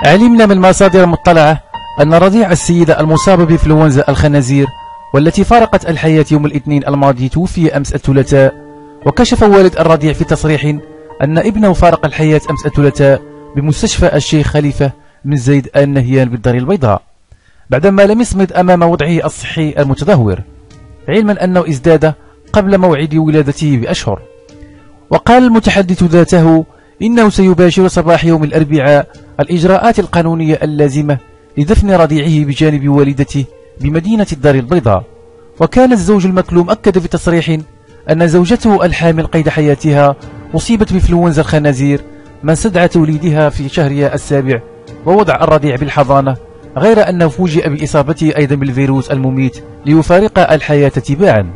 علمنا من مصادر مطلعة أن رضيع السيدة المصابة بإنفلونزا الخنازير والتي فارقت الحياة يوم الاثنين الماضي توفي أمس الثلاثاء. وكشف والد الرضيع في تصريح أن ابنه فارق الحياة أمس الثلاثاء بمستشفى الشيخ خليفة بن زايد آل نهيان بالدار البيضاء بعدما لم يصمد أمام وضعه الصحي المتدهور، علما أنه ازداد قبل موعد ولادته بأشهر. وقال المتحدث ذاته إنه سيباشر صباح يوم الأربعاء الإجراءات القانونية اللازمة لدفن رضيعه بجانب والدته بمدينة الدار البيضاء. وكان الزوج المكلوم أكد في تصريح أن زوجته الحامل قيد حياتها أصيبت بإنفلونزا الخنازير من استدعى توليدها في شهرها السابع ووضع الرضيع بالحضانة، غير أنه فوجئ بإصابته أيضا بالفيروس المميت ليفارق الحياة تباعا.